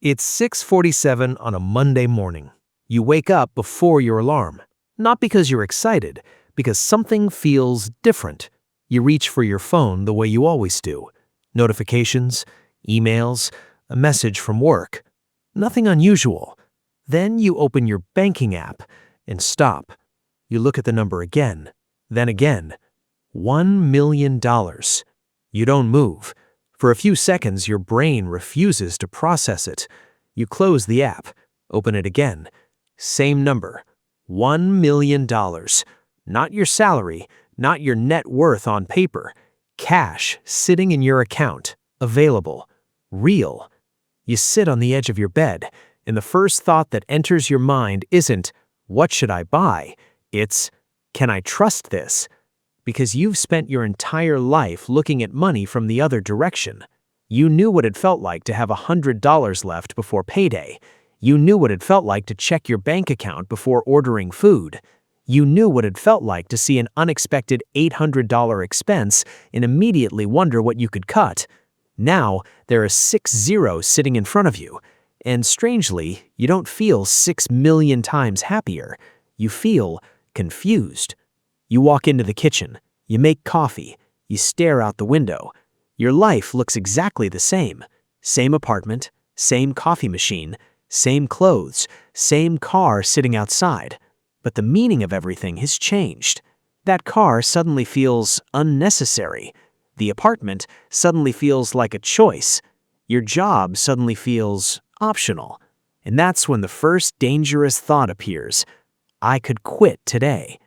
It's 6:47 on a Monday morning. You wake up before your alarm, not because you're excited, because something feels different. You reach for your phone the way you always do. Notifications, emails, a message from work. Nothing unusual. Then you open your banking app and stop. You look at the number again, then again. $1 million. You don't move. For a few seconds, your brain refuses to process it. You close the app, open it again. Same number, $1 million. Not your salary, not your net worth on paper. Cash sitting in your account, available, real. You sit on the edge of your bed, and the first thought that enters your mind isn't, what should I buy? It's, can I trust this? Because you've spent your entire life looking at money from the other direction. You knew what it felt like to have $100 left before payday. You knew what it felt like to check your bank account before ordering food. You knew what it felt like to see an unexpected $800 expense and immediately wonder what you could cut. Now, there are 6 zeros sitting in front of you. And strangely, you don't feel 6 million times happier. You feel confused. You walk into the kitchen, you make coffee, you stare out the window. Your life looks exactly the same. Same apartment, same coffee machine, same clothes, same car sitting outside. But the meaning of everything has changed. That car suddenly feels unnecessary. The apartment suddenly feels like a choice. Your job suddenly feels optional. And that's when the first dangerous thought appears. I could quit today.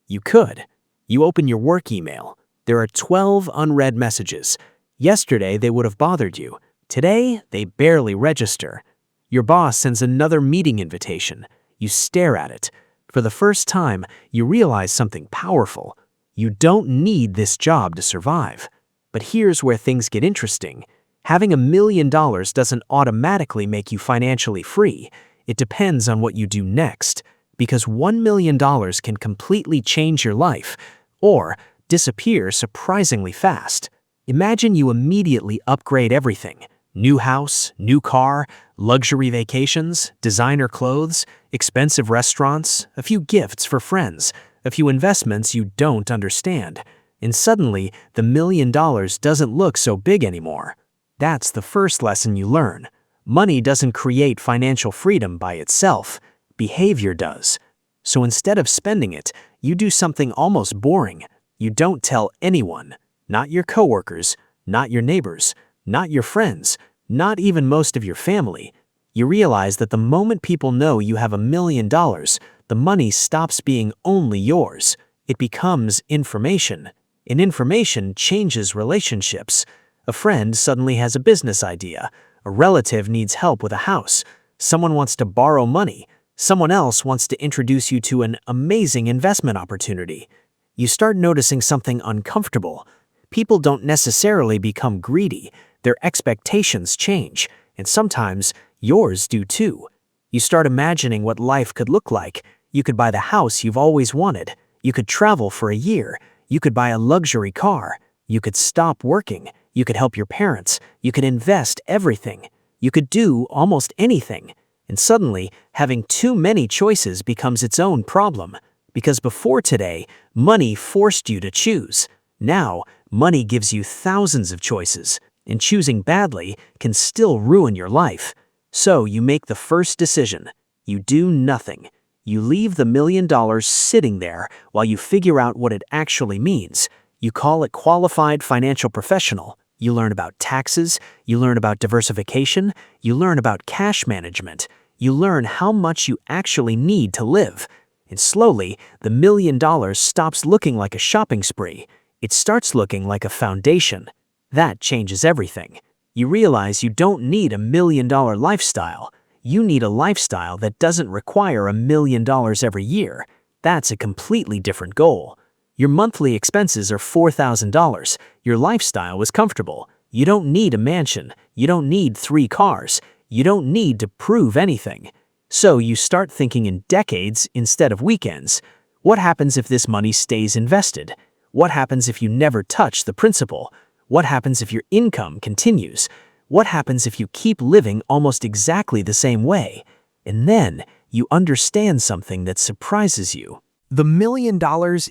You could. You open your work email. There are 12 unread messages. Yesterday, they would have bothered you. Today, they barely register. Your boss sends another meeting invitation. You stare at it. For the first time, you realize something powerful. You don't need this job to survive. But here's where things get interesting. Having $1 million doesn't automatically make you financially free. It depends on what you do next. Because $1 million can completely change your life, or disappear surprisingly fast. Imagine you immediately upgrade everything. New house, new car, luxury vacations, designer clothes, expensive restaurants, a few gifts for friends, a few investments you don't understand. And suddenly, the $1 million doesn't look so big anymore. That's the first lesson you learn. Money doesn't create financial freedom by itself. Behavior does. So instead of spending it, you do something almost boring. You don't tell anyone, not your coworkers, not your neighbors, not your friends, not even most of your family. You realize that the moment people know you have $1 million, the money stops being only yours. It becomes information. And information changes relationships. A friend suddenly has a business idea. A relative needs help with a house. Someone wants to borrow money. Someone else wants to introduce you to an amazing investment opportunity. You start noticing something uncomfortable. People don't necessarily become greedy. Their expectations change, and sometimes yours do too. You start imagining what life could look like. You could buy the house you've always wanted. You could travel for a year. You could buy a luxury car. You could stop working. You could help your parents. You could invest everything. You could do almost anything. And suddenly, having too many choices becomes its own problem. Because before today, money forced you to choose. Now, money gives you thousands of choices, and choosing badly can still ruin your life. So you make the first decision. You do nothing. You leave the $1 million sitting there while you figure out what it actually means. You call it qualified financial professional. You learn about taxes, you learn about diversification, you learn about cash management, you learn how much you actually need to live. And slowly, the $1 million stops looking like a shopping spree. It starts looking like a foundation. That changes everything. You realize you don't need $1 million lifestyle. You need a lifestyle that doesn't require $1 million every year. That's a completely different goal. Your monthly expenses are $4,000. Your lifestyle is comfortable. You don't need a mansion. You don't need 3 cars. You don't need to prove anything. So you start thinking in decades instead of weekends. What happens if this money stays invested? What happens if you never touch the principal? What happens if your income continues? What happens if you keep living almost exactly the same way? And then you understand something that surprises you. The $1 million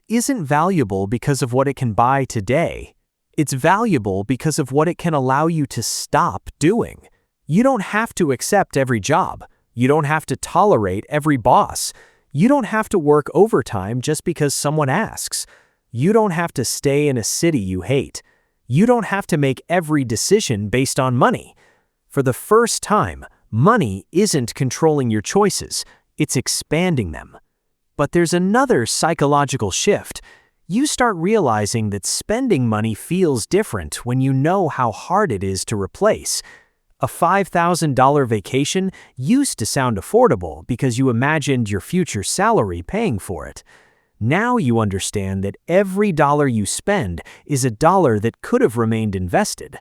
isn't valuable because of what it can buy today. It's valuable because of what it can allow you to stop doing. You don't have to accept every job. You don't have to tolerate every boss. You don't have to work overtime just because someone asks. You don't have to stay in a city you hate. You don't have to make every decision based on money. For the first time, money isn't controlling your choices, it's expanding them. But there's another psychological shift. You start realizing that spending money feels different when you know how hard it is to replace. A $5,000 vacation used to sound affordable because you imagined your future salary paying for it. Now you understand that every dollar you spend is a dollar that could have remained invested.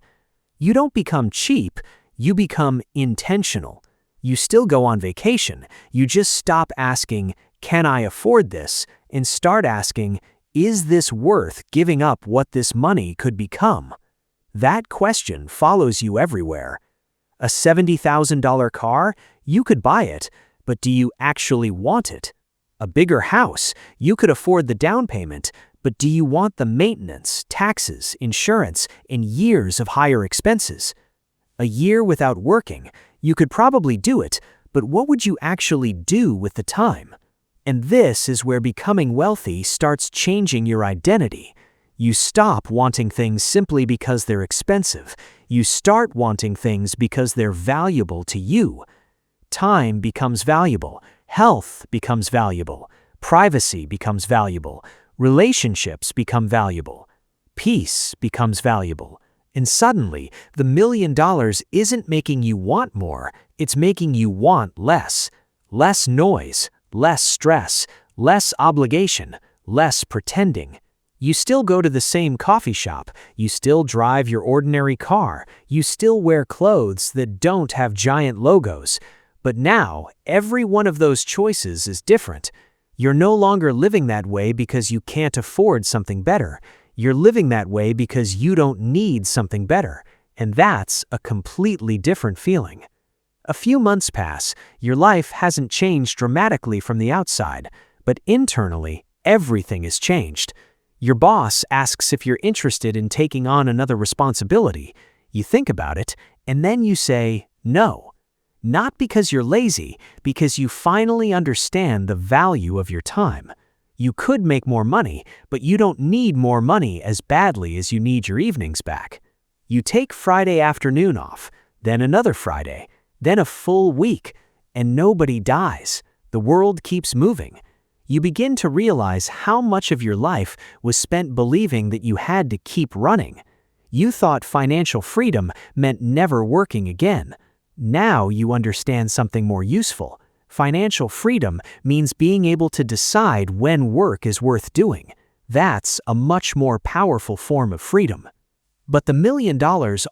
You don't become cheap, you become intentional. You still go on vacation, you just stop asking, "Can I afford this?" and start asking, "Is this worth giving up what this money could become?" That question follows you everywhere. A $70,000 car, you could buy it, but do you actually want it? A bigger house, you could afford the down payment, but do you want the maintenance, taxes, insurance, and years of higher expenses? A year without working, you could probably do it, but what would you actually do with the time? And this is where becoming wealthy starts changing your identity. You stop wanting things simply because they're expensive. You start wanting things because they're valuable to you. Time becomes valuable. Health becomes valuable. Privacy becomes valuable. Relationships become valuable. Peace becomes valuable. And suddenly, the $1 million isn't making you want more, it's making you want less. Less noise, less stress, less obligation, less pretending. You still go to the same coffee shop, you still drive your ordinary car, you still wear clothes that don't have giant logos. But now, every one of those choices is different. You're no longer living that way because you can't afford something better. You're living that way because you don't need something better. And that's a completely different feeling. A few months pass, your life hasn't changed dramatically from the outside, but internally, everything has changed. Your boss asks if you're interested in taking on another responsibility. You think about it, and then you say no. Not because you're lazy, because you finally understand the value of your time. You could make more money, but you don't need more money as badly as you need your evenings back. You take Friday afternoon off, then another Friday, then a full week, and nobody dies. The world keeps moving. You begin to realize how much of your life was spent believing that you had to keep running. You thought financial freedom meant never working again. Now you understand something more useful. Financial freedom means being able to decide when work is worth doing. That's a much more powerful form of freedom. But the $1 million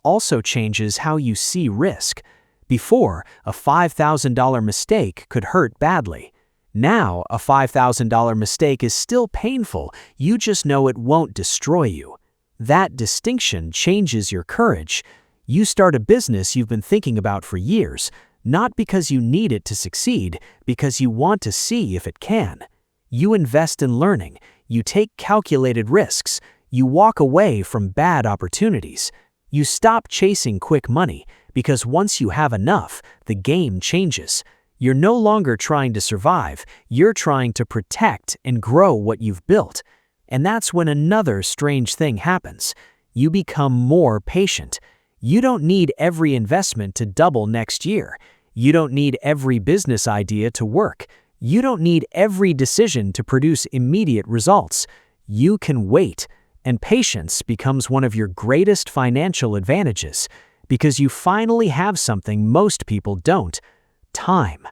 also changes how you see risk. Before, a $5,000 mistake could hurt badly. Now, a $5,000 mistake is still painful, you just know it won't destroy you. That distinction changes your courage. You start a business you've been thinking about for years, not because you need it to succeed, because you want to see if it can. You invest in learning, you take calculated risks, you walk away from bad opportunities. You stop chasing quick money, because once you have enough, the game changes. You're no longer trying to survive, you're trying to protect and grow what you've built. And that's when another strange thing happens. You become more patient. You don't need every investment to double next year. You don't need every business idea to work. You don't need every decision to produce immediate results. You can wait, and patience becomes one of your greatest financial advantages, because you finally have something most people don't. Time.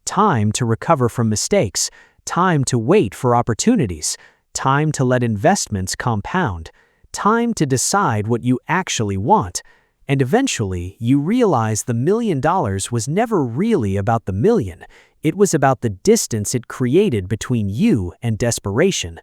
Time to recover from mistakes. Time to wait for opportunities. Time to let investments compound. Time to decide what you actually want. And eventually, you realize the $1 million was never really about the million. It was about the distance it created between you and desperation.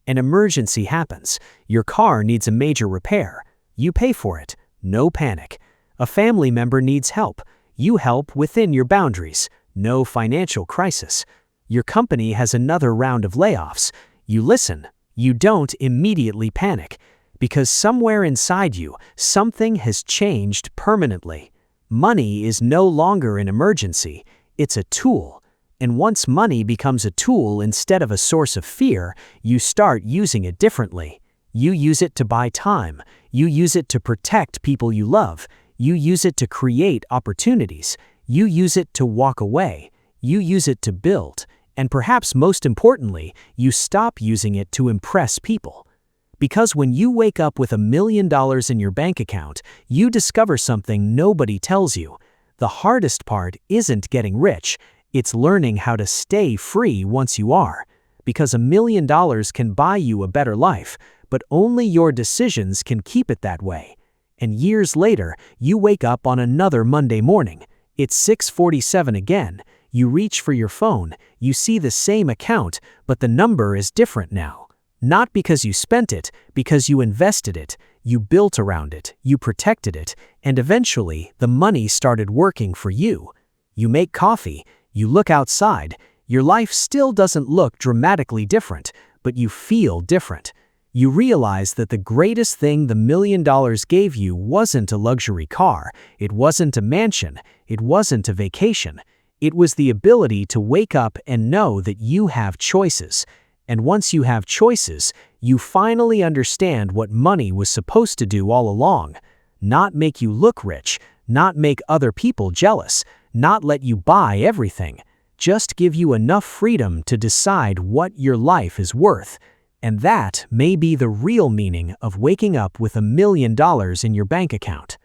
An emergency happens. Your car needs a major repair. You pay for it. No panic. A family member needs help. You help within your boundaries. No financial crisis. Your company has another round of layoffs. You listen. You don't immediately panic. Because somewhere inside you, something has changed permanently. Money is no longer an emergency. It's a tool. And once money becomes a tool instead of a source of fear, you start using it differently. You use it to buy time. You use it to protect people you love. You use it to create opportunities. You use it to walk away. You use it to build. And perhaps most importantly, you stop using it to impress people. Because when you wake up with $1 million in your bank account, you discover something nobody tells you. The hardest part isn't getting rich. It's learning how to stay free once you are. Because $1 million can buy you a better life, but only your decisions can keep it that way. And years later, you wake up on another Monday morning. It's 6:47 again. You reach for your phone. You see the same account, but the number is different now. Not because you spent it, because you invested it. You built around it. You protected it. And eventually, the money started working for you. You make coffee. You look outside. Your life still doesn't look dramatically different, but you feel different. You realize that the greatest thing the $1 million gave you wasn't a luxury car, it wasn't a mansion, it wasn't a vacation. It was the ability to wake up and know that you have choices. And once you have choices, you finally understand what money was supposed to do all along. Not make you look rich, not make other people jealous, not let you buy everything. Just give you enough freedom to decide what your life is worth. And that may be the real meaning of waking up with $1 million in your bank account.